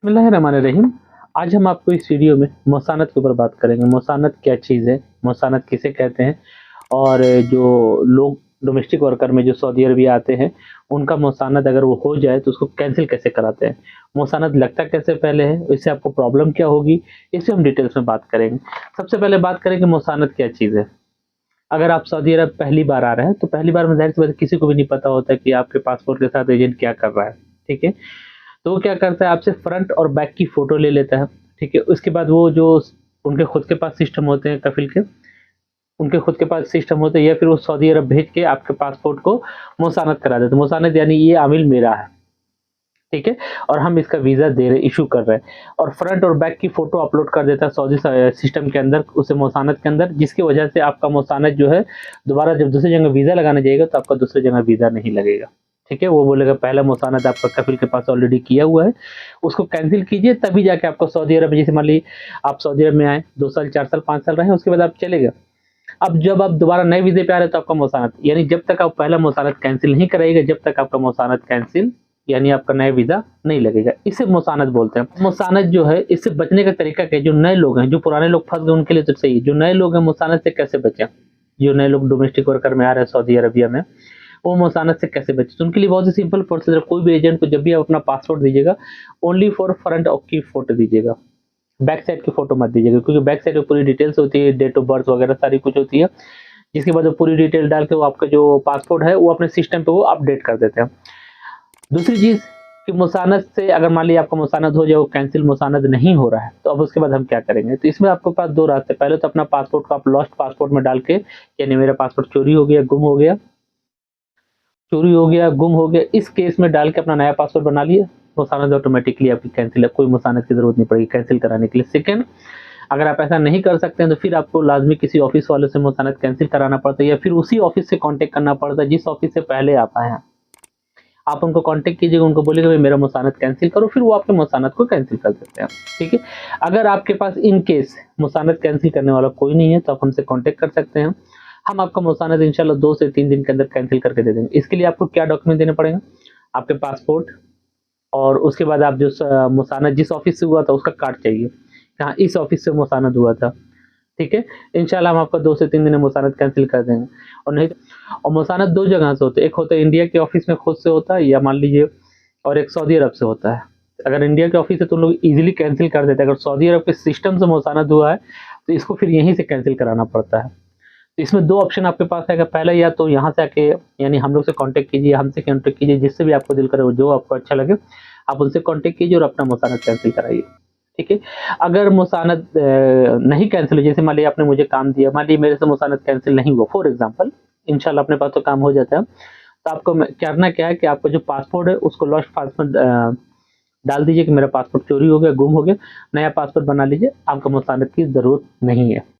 बिस्मिल्लाहिर्रहमानिर्रहीम। आज हम आपको इस वीडियो में मसानत के ऊपर बात करेंगे। मसानत क्या चीज़ है, मसानत किसे कहते हैं, और जो लोग डोमेस्टिक वर्कर में जो सऊदी अरबिया आते हैं, उनका मसानत अगर वो हो जाए तो उसको कैंसिल कैसे कराते हैं, मसानत लगता कैसे पहले है, इससे आपको प्रॉब्लम क्या होगी, इससे हम डिटेल्स में बात करेंगे। सबसे पहले बात करेंगे मसानत क्या चीज़ है। अगर आप सऊदी अरब पहली बार आ रहे हैं तो पहली बार में ज़ाहिर-सी बात है किसी को भी नहीं पता होता है कि आपके पासपोर्ट के साथ एजेंट क्या कर रहा है, ठीक है? तो वो क्या करता है, आपसे फ्रंट और बैक की फ़ोटो ले लेता है, ठीक है? उसके बाद वो जो उनके खुद के पास सिस्टम होते हैं कफ़ील के, उनके खुद के पास सिस्टम होते हैं, या फिर वो सऊदी अरब भेज के आपके पासपोर्ट को मुसानत करा देते हैं। मुसानत यानी ये आमिल मेरा है, ठीक है? और हम इसका वीज़ा दे रहे इश्यू कर रहे हैं, और फ्रंट और बैक की फ़ोटो अपलोड कर देता है सऊदी सिस्टम के अंदर, उसे मुसानत के अंदर, जिसकी वजह से आपका मुसानत जो है दोबारा जब दूसरी जगह वीज़ा लगाने जाएगा तो आपका दूसरी जगह वीज़ा नहीं लगेगा, ठीक है? वो बोलेगा पहला मुसानत आपका कफ़ील के पास ऑलरेडी किया हुआ है, उसको कैंसिल कीजिए, तभी जाके आपको सऊदी अरब, जैसे मान लीजिए आप सऊदी अरब में आए, 2 साल, 4 साल, 5 साल रहे, उसके बाद आप चले गए। अब जब आप दोबारा नए वीज़े पे आ रहे हैं तो आपका मुसानत, यानी जब तक आप पहला मुसानत कैंसिल नहीं कराइएगा, जब तक आपका मुसानत कैंसिल, यानी आपका नया वीज़ा नहीं लगेगा। इसे मुसानत बोलते हैं। मुसानत जो है, इससे बचने का तरीका क्या है? जो नए लोग हैं, जो पुराने लोग फँस गए उनके लिए तो सही है। जो नए लोग हैं, मुसानत से कैसे बचें? जो नए लोग डोमेस्टिक वर्कर में आ रहे हैं सऊदी अरबिया में, वो मुसानत से कैसे बचें? तो उनके लिए बहुत ही सिंपल प्रोसीजर है। कोई भी एजेंट को जब भी आप अपना पासपोर्ट दीजिएगा, ओनली फॉर फ्रंट की फ़ोटो दीजिएगा। बैक साइड की फ़ोटो मत दीजिएगा, क्योंकि बैक साइड में पूरी डिटेल्स होती है, डेट ऑफ बर्थ वगैरह सारी कुछ होती है। जिसके बाद वो पूरी डिटेल डाल के वो आपका जो पासपोर्ट है वो अपने सिस्टम पे वो अपडेट कर देते हैं। दूसरी चीज़ कि मुसानत से अगर मान लीजिए आपका मुसानत हो जाए, वो कैंसिल मुसानत नहीं हो रहा है, तो अब उसके बाद हम क्या करेंगे? तो इसमें आपके पास 2 रास्ते। पहले तो अपना पासपोर्ट को आप लॉस्ट पासपोर्ट में डाल के, यानी मेरा पासपोर्ट चोरी हो गया, गुम हो गया, चोरी हो गया, गुम हो गया, इस केस में डाल के अपना नया पासपोर्ट बना लिया, मुसानत ऑटोमेटिकली आपकी कैंसिल है, कोई मुसानत की ज़रूरत नहीं पड़ेगी कैंसिल कराने के लिए। सेकंड, अगर आप ऐसा नहीं कर सकते हैं तो फिर आपको लाज़मी किसी ऑफ़िस वाले से मुसानत कैंसिल कराना पड़ता है, या फिर उसी ऑफ़िस से कॉन्टैक्ट करना पड़ता है जिस ऑफ़िस से पहले आप आए हैं। आप उनको कॉन्टैक्ट कीजिएगा, उनको बोलिएगा भाई मेरा मुसानत कैंसिल करो, फिर वो आपके मुसानत को कैंसिल कर देते हैं, ठीक है? अगर आपके पास इन केस मुसानत कैंसिल करने वाला कोई नहीं है तो आप हमसे कॉन्टैक्ट कर सकते हैं। हम आपका मुसानत इंशाल्लाह 2 से 3 दिन के अंदर कैंसिल करके दे देंगे। इसके लिए आपको क्या डॉक्यूमेंट देने पड़ेंगे? आपके पासपोर्ट, और उसके बाद आप जो मुसानत जिस ऑफ़िस से हुआ था उसका कार्ड चाहिए। हाँ, इस ऑफ़िस से मुसानत हुआ था, ठीक है? इंशाल्लाह हम आपका 2 से 3 दिन में मुसानत कैंसिल कर देंगे। और नहीं, और मुसानत 2 जगह से होते हैं, एक होता है इंडिया के ऑफ़िस में खुद से होता है, या मान लीजिए, और एक सऊदी अरब से होता है। अगर इंडिया के ऑफ़िस है तो लोग ईज़िली कैंसिल कर देते हैं, अगर सऊदी अरब के सिस्टम से मुसानत हुआ है तो इसको फिर यहीं से कैंसिल कराना पड़ता है। तो इसमें 2 ऑप्शन आपके पास है, पहला या तो यहाँ से आके, यानी हम लोग से कॉन्टैक्ट कीजिए, हमसे कॉन्टैक्ट कीजिए, जिससे भी आपको दिल करे, वो जो आपको अच्छा लगे, आप उनसे कॉन्टैक्ट कीजिए और अपना मुसानत कैंसिल कराइए, ठीक है? अगर मुसानत नहीं कैंसिल हुई, जैसे मान लीजिए आपने मुझे काम दिया, मान लीजिए मेरे से मुसानत कैंसिल नहीं हुआ फॉर एग्ज़ाम्पल, इंशाल्लाह अपने पास तो काम हो जाता है। तो आपको करना क्या है कि आपका जो पासपोर्ट है उसको लॉस्ट पासपोर्ट डाल दीजिए कि मेरा पासपोर्ट चोरी हो गया, गुम हो गया, नया पासपोर्ट बना लीजिए, आपको मुसानत की ज़रूरत नहीं है।